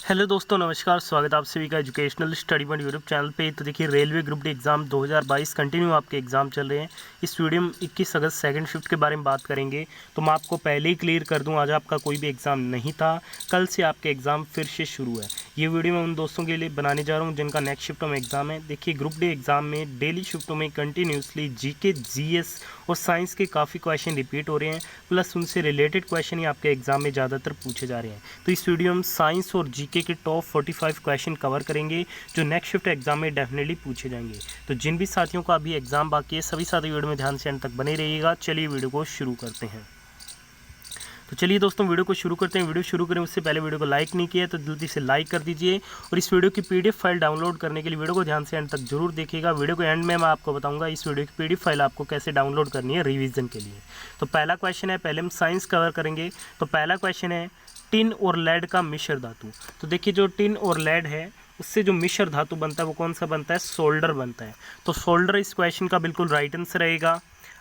Hello दोस्तों, नमस्कार। स्वागत है आप सभी का educational study point YouTube channel पे। तो देखिए, railway group D exam 2022 continue आपके एग्ज़ाम चल रहे हैं। इस वीडियो में 21 अगस्त सेकंड शिफ्ट के बारे में बात करेंगे। तो मैं आपको पहले ही क्लियर कर दूं, आज आपका कोई भी एग्ज़ाम नहीं था, कल से आपके एग्ज़ाम फिर से शुरू है। ये वीडियो मैं उन दोस्तों के लिए बनाने जा रहा हूँ जिनका नेक्स्ट शिफ्टों में एग्ज़ाम है। देखिए, ग्रुप डी एग्ज़ाम में डेली शिफ्टों में कंटिन्यूसली जीके, जीएस और साइंस के काफ़ी क्वेश्चन रिपीट हो रहे हैं, प्लस उनसे रिलेटेड क्वेश्चन ही आपके एग्ज़ाम में ज़्यादातर पूछे जा रहे हैं। तो इस वीडियो में साइंस और जीके के टॉप 45 क्वेश्चन कवर करेंगे जो नेक्स्ट शिफ्ट एग्जाम में डेफिनेटली पूछे जाएंगे। तो जिन भी साथियों का अभी एग्जाम बाकी है, सभी साथी वीडियो में ध्यान से अंत तक बने रहिएगा। चलिए वीडियो को शुरू करते हैं। तो चलिए दोस्तों, वीडियो को शुरू करते हैं। वीडियो शुरू करें उससे पहले वीडियो को लाइक नहीं किया तो जल्दी से लाइक कर दीजिए, और इस वीडियो की पीडीएफ फाइल डाउनलोड करने के लिए वीडियो को ध्यान से एंड तक जरूर देखिएगा। वीडियो के एंड में मैं आपको बताऊंगा इस वीडियो की पीडीएफ फाइल आपको कैसे डाउनलोड करनी है रिवीजन के लिए। तो पहला क्वेश्चन है, पहले हम साइंस कवर करेंगे। तो पहला क्वेश्चन है, टिन और लेड का मिश्र धातु। तो देखिए, जो टिन और लेड है उससे जो मिश्र धातु बनता है वो कौन सा बनता है? सोल्डर बनता है। तो सोल्डर इस क्वेश्चन का बिल्कुल राइट आंसर रहेगा।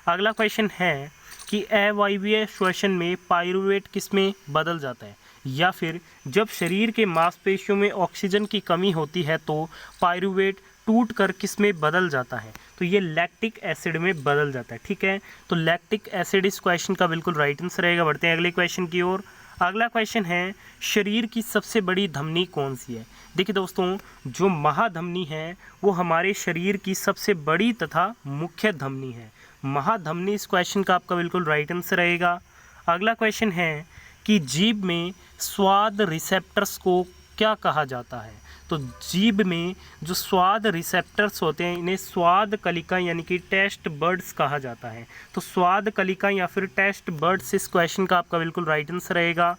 अगला क्वेश्चन है कि अवायवीय श्वसन में पाइरूवेट किस में बदल जाता है, या फिर जब शरीर के मांसपेशियों में ऑक्सीजन की कमी होती है तो पाइरूवेट टूट कर किस में बदल जाता है? तो ये लैक्टिक एसिड में बदल जाता है। ठीक है, तो लैक्टिक एसिड इस क्वेश्चन का बिल्कुल राइट आंसर रहेगा। बढ़ते हैं अगले क्वेश्चन की ओर। अगला क्वेश्चन है, शरीर की सबसे बड़ी धमनी कौन सी है? देखिए दोस्तों, जो महाधमनी है वो हमारे शरीर की सबसे बड़ी तथा मुख्य धमनी है। महाधमनी इस क्वेश्चन का आपका बिल्कुल राइट आंसर रहेगा। अगला क्वेश्चन है कि जीभ में स्वाद रिसेप्टर्स को क्या कहा जाता है? तो जीभ में जो स्वाद रिसेप्टर्स होते हैं इन्हें स्वाद कलिका यानी कि टेस्ट बर्ड्स कहा जाता है। तो स्वाद कलिका या फिर टेस्ट बर्ड्स इस क्वेश्चन का आपका बिल्कुल राइट आंसर रहेगा।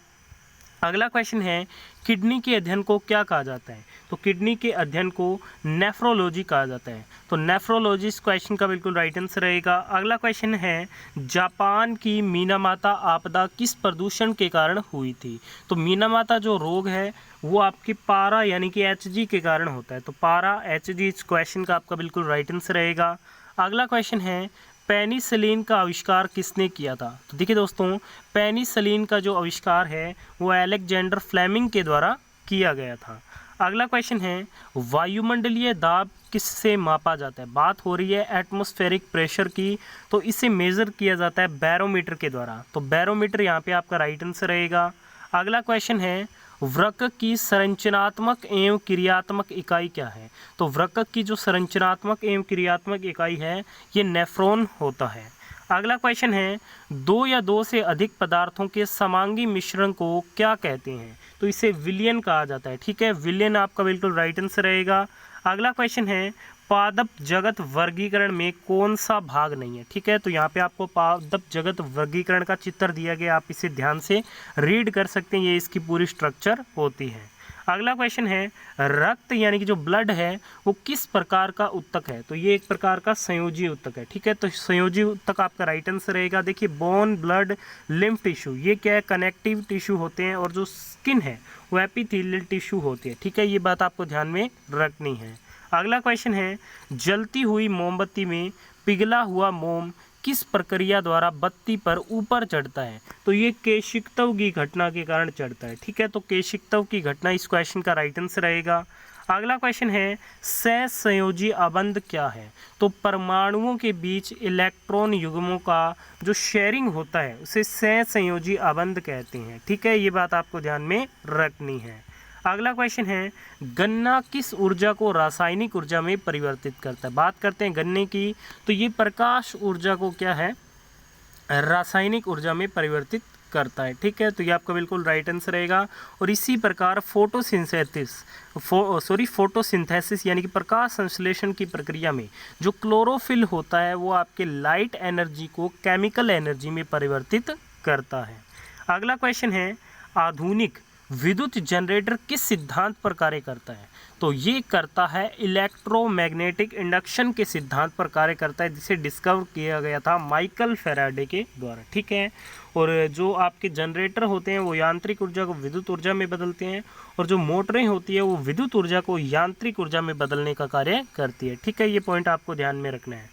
अगला क्वेश्चन है, किडनी के अध्ययन को क्या कहा जाता है? तो किडनी के अध्ययन को नेफ्रोलॉजी कहा जाता है। तो नेफ्रोलॉजी इस क्वेश्चन का बिल्कुल राइट आंसर रहेगा। अगला क्वेश्चन है, जापान की मीनामाता आपदा किस प्रदूषण के कारण हुई थी? तो मीनामाता जो रोग है वो आपकी पारा यानी कि एचजी के कारण होता है। तो पारा एचजी इस क्वेश्चन का आपका बिल्कुल राइट आंसर रहेगा। अगला क्वेश्चन है, पेनिसिलिन का आविष्कार किसने किया था? तो देखिए दोस्तों, पेनिसिलिन का जो आविष्कार है वो अलेक्जेंडर फ्लेमिंग के द्वारा किया गया था। अगला क्वेश्चन है, वायुमंडलीय दाब किससे मापा जाता है? बात हो रही है एटमॉस्फेरिक प्रेशर की, तो इसे मेज़र किया जाता है बैरोमीटर के द्वारा। तो बैरोमीटर यहाँ पे आपका राइट आंसर रहेगा। अगला क्वेश्चन है, वृक्क की संरचनात्मक एवं क्रियात्मक इकाई क्या है? तो वृक्क की जो संरचनात्मक एवं क्रियात्मक इकाई है ये नेफ्रॉन होता है। अगला क्वेश्चन है, दो या दो से अधिक पदार्थों के समांगी मिश्रण को क्या कहते हैं? तो इसे विलयन कहा जाता है। ठीक है, विलयन आपका बिल्कुल राइट आंसर रहेगा। अगला क्वेश्चन है, पादप जगत वर्गीकरण में कौन सा भाग नहीं है? ठीक है, तो यहाँ पे आपको पादप जगत वर्गीकरण का चित्र दिया गया, आप इसे ध्यान से रीड कर सकते हैं, ये इसकी पूरी स्ट्रक्चर होती है। अगला क्वेश्चन है, रक्त यानी कि जो ब्लड है वो किस प्रकार का उत्तक है? तो ये एक प्रकार का संयोजी उत्तक है। ठीक है, तो संयोजी उत्तक आपका राइट आंसर रहेगा। देखिए, बोन, ब्लड, लिम्फ टिश्यू ये क्या है? कनेक्टिव टिश्यू होते हैं, और जो स्किन है वो एपिथेलियल टिश्यू होती है। ठीक है, ये बात आपको ध्यान में रखनी है। अगला क्वेश्चन है, जलती हुई मोमबत्ती में पिघला हुआ मोम किस प्रक्रिया द्वारा बत्ती पर ऊपर चढ़ता है? तो ये केशिकत्व की घटना के कारण चढ़ता है। ठीक है, तो केशिकत्व की घटना इस क्वेश्चन का राइट आंसर रहेगा। अगला क्वेश्चन है, सहसंयोजी आबंध क्या है? तो परमाणुओं के बीच इलेक्ट्रॉन युग्मों का जो शेयरिंग होता है उसे सहसंयोजी आबंध कहते हैं। ठीक है, ये बात आपको ध्यान में रखनी है। अगला क्वेश्चन है, गन्ना किस ऊर्जा को रासायनिक ऊर्जा में परिवर्तित करता है? बात करते हैं गन्ने की, तो ये प्रकाश ऊर्जा को क्या है? रासायनिक ऊर्जा में परिवर्तित करता है। ठीक है, तो ये आपका बिल्कुल राइट आंसर रहेगा। और इसी प्रकार फोटोसिंथेसिस यानी कि प्रकाश संश्लेषण की प्रक्रिया में जो क्लोरोफिल होता है वो आपके लाइट एनर्जी को केमिकल एनर्जी में परिवर्तित करता है। अगला क्वेश्चन है, आधुनिक विद्युत जनरेटर किस सिद्धांत पर कार्य करता है? तो ये करता है इलेक्ट्रोमैग्नेटिक इंडक्शन के सिद्धांत पर कार्य करता है, जिसे डिस्कवर किया गया था माइकल फैराडे के द्वारा। ठीक है, और जो आपके जनरेटर होते हैं वो यांत्रिक ऊर्जा को विद्युत ऊर्जा में बदलते हैं, और जो मोटरें होती है वो विद्युत ऊर्जा को यांत्रिक ऊर्जा में बदलने का कार्य करती है। ठीक है, ये पॉइंट आपको ध्यान में रखना है।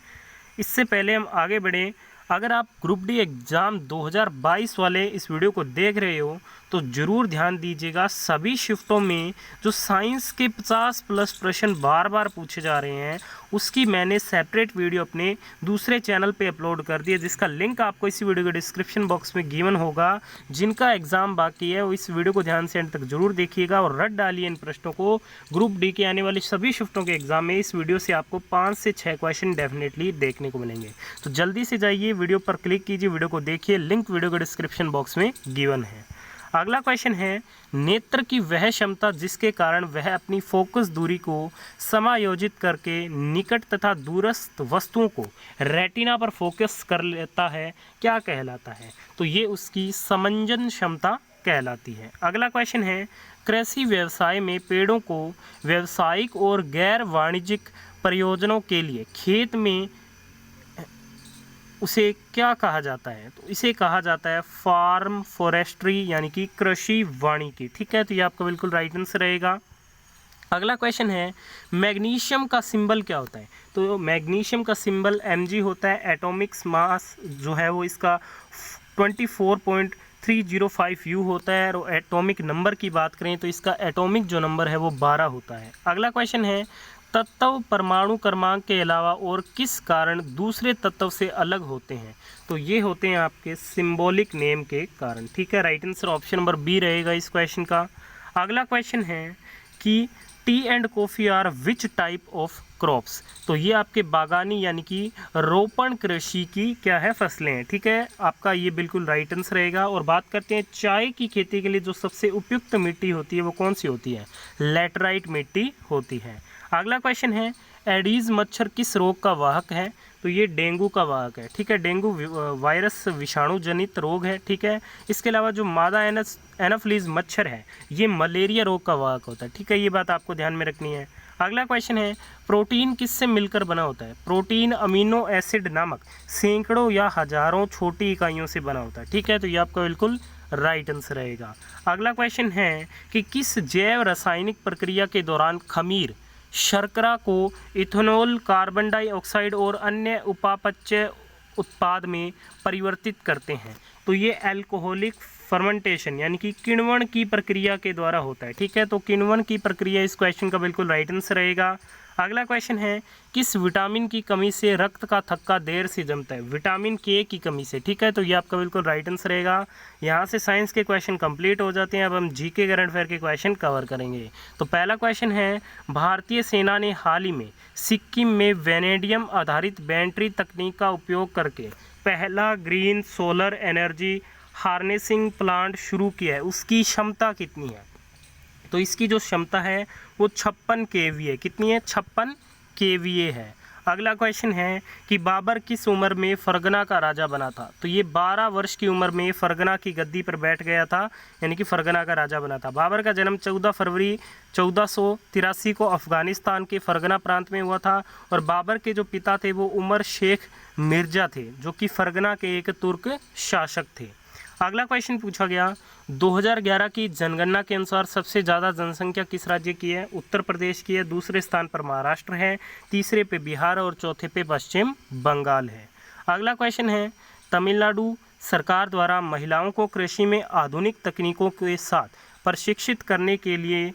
इससे पहले हम आगे बढ़ें, अगर आप ग्रुप डी एग्ज़ाम 2022 वाले इस वीडियो को देख रहे हो तो तो ज़रूर ध्यान दीजिएगा, सभी शिफ्टों में जो साइंस के 50+ प्रश्न बार बार पूछे जा रहे हैं उसकी मैंने सेपरेट वीडियो अपने दूसरे चैनल पे अपलोड कर दी है, जिसका लिंक आपको इसी वीडियो के डिस्क्रिप्शन बॉक्स में गिवन होगा। जिनका एग्ज़ाम बाकी है वो इस वीडियो को ध्यान से एंड तक जरूर देखिएगा और रट डालिए इन प्रश्नों को। ग्रुप डी के आने वाली सभी शिफ्टों के एग्जाम में इस वीडियो से आपको 5 से 6 क्वेश्चन डेफिनेटली देखने को मिलेंगे। तो जल्दी से जाइए, वीडियो पर क्लिक कीजिए, वीडियो को देखिए, लिंक वीडियो के डिस्क्रिप्शन बॉक्स में गिवन है। अगला क्वेश्चन है, नेत्र की वह क्षमता जिसके कारण वह अपनी फोकस दूरी को समायोजित करके निकट तथा दूरस्थ वस्तुओं को रेटिना पर फोकस कर लेता है, क्या कहलाता है? तो ये उसकी समंजन क्षमता कहलाती है। अगला क्वेश्चन है, कृषि व्यवसाय में पेड़ों को व्यावसायिक और गैर वाणिज्यिक प्रयोजनों के लिए खेत में उसे क्या कहा जाता है? तो इसे कहा जाता है फार्म फॉरेस्ट्री, यानी कि कृषि वानिकी। ठीक है, तो ये आपका बिल्कुल राइट आंसर रहेगा। अगला क्वेश्चन है, मैग्नीशियम का सिंबल क्या होता है? तो मैग्नीशियम का सिंबल Mg होता है। एटॉमिक्स मास जो है वो इसका 24.305 U होता है और एटॉमिक नंबर की बात करें तो इसका एटॉमिक जो नंबर है वो 12 होता है। अगला क्वेश्चन है, तत्व परमाणु क्रमांक के अलावा और किस कारण दूसरे तत्व से अलग होते हैं? तो ये होते हैं आपके सिंबॉलिक नेम के कारण। ठीक है, right answer option number B रहेगा इस क्वेश्चन का। अगला क्वेश्चन है कि tea and coffee are which type of crops? तो ये आपके बागानी यानी कि रोपण कृषि की क्या है, फसलें हैं। ठीक है, आपका ये बिल्कुल राइट आंसर रहेगा। और बात करते हैं चाय की खेती के लिए जो सबसे उपयुक्त मिट्टी होती है वो कौन सी होती है? लैटराइट मिट्टी होती है। अगला क्वेश्चन है, एडीज मच्छर किस रोग का वाहक है? तो ये डेंगू का वाहक है। ठीक है, डेंगू वायरस विषाणु जनित रोग है। ठीक है, इसके अलावा जो मादा एनाफिलीज मच्छर है ये मलेरिया रोग का वाहक होता है। ठीक है, ये बात आपको ध्यान में रखनी है। अगला क्वेश्चन है, प्रोटीन किससे मिलकर बना होता है? प्रोटीन अमीनो एसिड नामक सैकड़ों या हजारों छोटी इकाइयों से बना होता है। ठीक है, तो ये आपका बिल्कुल राइट आंसर रहेगा। अगला क्वेश्चन है कि किस जैव रासायनिक प्रक्रिया के दौरान खमीर शर्करा को इथेनॉल, कार्बन डाइऑक्साइड और अन्य उपापचय उत्पाद में परिवर्तित करते हैं? तो ये अल्कोहलिक फर्मेंटेशन यानी कि किण्वन की प्रक्रिया के द्वारा होता है। ठीक है, तो किण्वन की प्रक्रिया इस क्वेश्चन का बिल्कुल राइट आंसर रहेगा। अगला क्वेश्चन है, किस विटामिन की कमी से रक्त का थक्का देर से जमता है? विटामिन के की कमी से। ठीक है, तो ये आपका बिल्कुल राइट आंसर रहेगा। यहाँ से साइंस के क्वेश्चन कंप्लीट हो जाते हैं। अब हम जीके करंट अफेयर के क्वेश्चन कवर करेंगे। तो पहला क्वेश्चन है, भारतीय सेना ने हाल ही में सिक्किम में वेनेडियम आधारित बैटरी तकनीक का उपयोग करके पहला green solar energy harnessing plant शुरू किया है, उसकी क्षमता कितनी है? तो इसकी जो क्षमता है वो 56 kVA। कितनी है? 56 kVA है। अगला क्वेश्चन है कि बाबर किस उम्र में फरगना का राजा बना था? तो ये 12 वर्ष की उम्र में फरगना की गद्दी पर बैठ गया था, यानी कि फरगना का राजा बना था। बाबर का जन्म 14 फरवरी 1483 को अफगानिस्तान के फरगना प्रांत में हुआ था और बाबर के जो पिता थे वो उमर शेख मिर्जा थे, जो कि फरगना के एक तुर्क शासक थे। अगला क्वेश्चन पूछा गया, 2011 की जनगणना के अनुसार सबसे ज़्यादा जनसंख्या किस राज्य की है? उत्तर प्रदेश की है, दूसरे स्थान पर महाराष्ट्र है, तीसरे पे बिहार और चौथे पे पश्चिम बंगाल है। अगला क्वेश्चन है, तमिलनाडु सरकार द्वारा महिलाओं को कृषि में आधुनिक तकनीकों के साथ प्रशिक्षित करने के लिए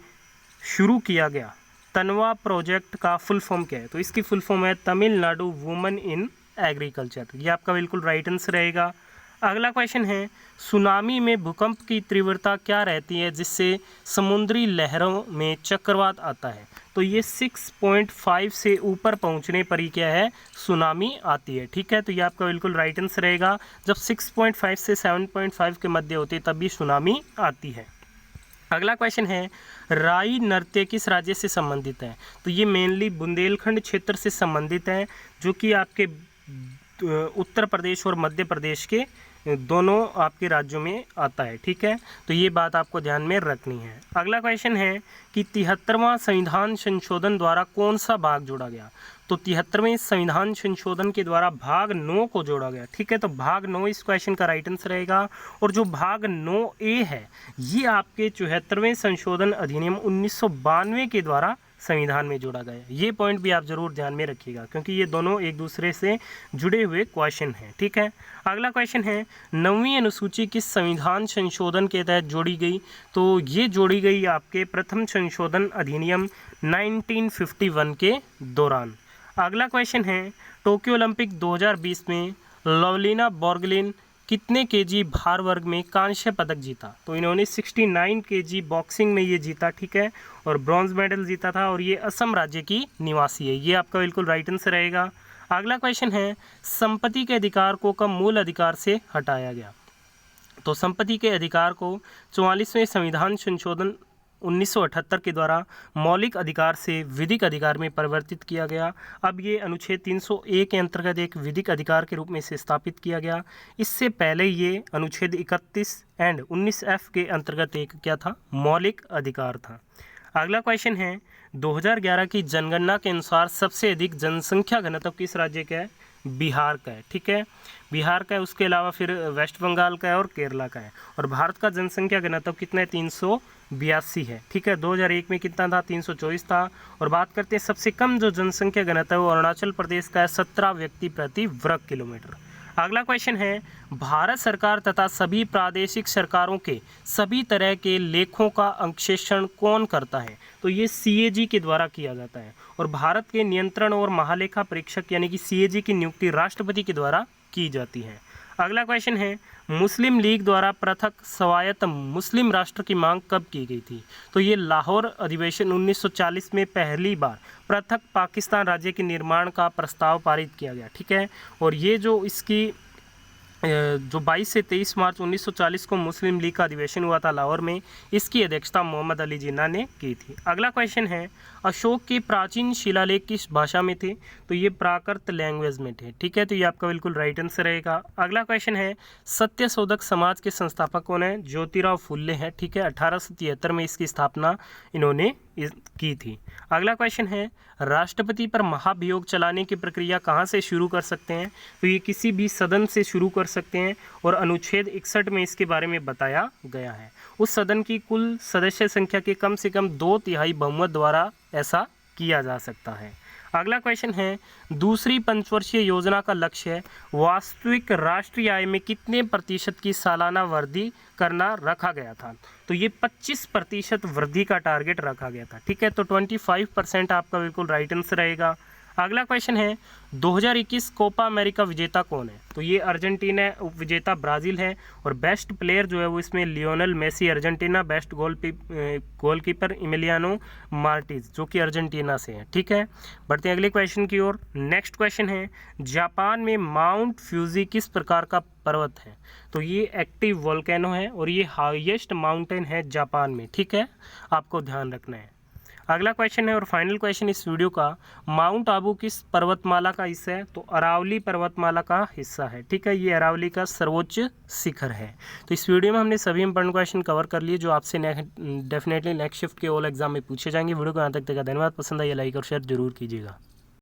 शुरू किया गया तनवा प्रोजेक्ट का फुल फॉर्म क्या है? तो इसकी फुल फॉर्म है तमिलनाडु वुमेन इन एग्रीकल्चर। ये आपका बिल्कुल राइट आंसर रहेगा। अगला क्वेश्चन है, सुनामी में भूकंप की तीव्रता क्या रहती है जिससे समुद्री लहरों में चक्रवात आता है? तो ये 6.5 से ऊपर पहुंचने पर ही क्या है, सुनामी आती है। ठीक है, तो ये आपका बिल्कुल राइट आंसर रहेगा। जब 6.5 से 7.5 के मध्य होती है तभी सुनामी आती है। अगला क्वेश्चन है, राई नृत्य किस राज्य से संबंधित है? तो ये मेनली बुंदेलखंड क्षेत्र से संबंधित है, जो कि आपके उत्तर प्रदेश और मध्य प्रदेश के दोनों आपके राज्यों में आता है। ठीक है, तो ये बात आपको ध्यान में रखनी है। अगला क्वेश्चन है कि 73वां संविधान संशोधन द्वारा कौन सा भाग जोड़ा गया? तो 73वें संविधान संशोधन के द्वारा भाग 9 को जोड़ा गया। ठीक है, तो भाग 9 इस क्वेश्चन का राइट आंसर रहेगा। और जो भाग 9A है ये आपके 74वें संशोधन अधिनियम 1992 के द्वारा संविधान में जोड़ा गया। ये पॉइंट भी आप जरूर ध्यान में रखिएगा क्योंकि ये दोनों एक दूसरे से जुड़े हुए क्वेश्चन हैं। ठीक है, अगला क्वेश्चन है 9वीं अनुसूची किस संविधान संशोधन के तहत जोड़ी गई? तो ये जोड़ी गई आपके प्रथम संशोधन अधिनियम 1951 के दौरान। अगला क्वेश्चन है टोक्यो ओलंपिक 2020 में लवलीना बोर्गोहेन कितने केजी भार वर्ग में कांस्य पदक जीता? तो इन्होंने 69 केजी बॉक्सिंग में ये जीता। ठीक है, और ब्रॉन्ज मेडल जीता था और ये असम राज्य की निवासी है। ये आपका बिल्कुल राइट आंसर रहेगा। अगला क्वेश्चन है संपत्ति के अधिकार को कब मूल अधिकार से हटाया गया? तो संपत्ति के अधिकार को 44वें संविधान संशोधन 1978 के द्वारा मौलिक अधिकार से विधिक अधिकार में परिवर्तित किया गया। अब ये अनुच्छेद 301 के अंतर्गत एक विधिक अधिकार के रूप में से स्थापित किया गया। इससे पहले ये अनुच्छेद 31 एंड 19F के अंतर्गत एक क्या था? मौलिक अधिकार था। अगला क्वेश्चन है 2011 की जनगणना के अनुसार सबसे अधिक जनसंख्या घनत्व किस राज्य का है? बिहार का है। ठीक है, बिहार का है, उसके अलावा फिर वेस्ट बंगाल का है और केरला का है। और भारत का जनसंख्या घनत्व कितना है? 382 है। ठीक है, 2001 में कितना था? 324 था। और बात करते हैं सबसे कम जो जनसंख्या घनत्व है वो अरुणाचल प्रदेश का है, 17 व्यक्ति प्रति वर्ग किलोमीटर। अगला क्वेश्चन है भारत सरकार तथा सभी प्रादेशिक सरकारों के सभी तरह के लेखों का अंकेक्षण कौन करता है? तो ये CAG के द्वारा किया जाता है। और भारत के नियंत्रण और महालेखा परीक्षक यानी कि CAG की नियुक्ति राष्ट्रपति के द्वारा की जाती है। अगला क्वेश्चन है मुस्लिम लीग द्वारा पृथक स्वायत्त मुस्लिम राष्ट्र की मांग कब की गई थी? तो ये लाहौर अधिवेशन 1940 में पहली बार पृथक पाकिस्तान राज्य के निर्माण का प्रस्ताव पारित किया गया। ठीक है, और ये जो इसकी जो 22 से 23 मार्च 1940 को मुस्लिम लीग का अधिवेशन हुआ था लाहौर में, इसकी अध्यक्षता मोहम्मद अली जिन्ना ने की थी। अगला क्वेश्चन है अशोक के प्राचीन शिलालेख किस भाषा में थे? तो ये प्राकृत लैंग्वेज में थे। ठीक है, तो ये आपका बिल्कुल राइट आंसर रहेगा। अगला क्वेश्चन है सत्यशोधक समाज के संस्थापक कौन है? ज्योतिराव फुल्ले हैं। ठीक है, 1873 में इसकी स्थापना इन्होंने की थी। अगला क्वेश्चन है राष्ट्रपति पर महाभियोग चलाने की प्रक्रिया कहाँ से शुरू कर सकते हैं? तो ये किसी भी सदन से शुरू कर सकते हैं और अनुच्छेद 61 में इसके बारे में बताया गया है। उस सदन की कुल सदस्य संख्या के कम से कम 2/3 बहुमत द्वारा ऐसा किया जा सकता है। अगला क्वेश्चन है दूसरी पंचवर्षीय योजना का लक्ष्य है वास्तविक राष्ट्रीय आय में कितने प्रतिशत की सालाना वृद्धि करना रखा गया था? तो ये 25% वृद्धि का टारगेट रखा गया था। ठीक है, तो 25% आपका बिल्कुल राइट आंसर रहेगा। अगला क्वेश्चन है 2021 कोपा अमेरिका विजेता कौन है? तो ये अर्जेंटीना, विजेता ब्राज़ील है और बेस्ट प्लेयर जो है वो इसमें Lionel Messi Argentina, best goalkeeper Emiliano Martinez जो कि अर्जेंटीना से है। ठीक है, बढ़ते हैं अगले क्वेश्चन की ओर। नेक्स्ट क्वेश्चन है जापान में माउंट फ्यूजी किस प्रकार का पर्वत है? तो ये एक्टिव वोल्केनो है और ये हाईएस्ट माउंटेन है जापान में। ठीक है, आपको ध्यान रखना है। अगला क्वेश्चन है और फाइनल क्वेश्चन इस वीडियो का, माउंट आबू किस पर्वतमाला का हिस्सा है? तो अरावली पर्वतमाला का हिस्सा है। ठीक है, ये अरावली का सर्वोच्च शिखर है। तो इस वीडियो में हमने सभी इंपॉर्टेंट क्वेश्चन कवर कर लिए जो आपसे डेफिनेटली नेक्स्ट शिफ्ट के ऑल एग्जाम में पूछे जाएंगे। वीडियो को यहाँ तक देखा धन्यवाद। पसंद आइए लाइक और शेयर जरूर कीजिएगा।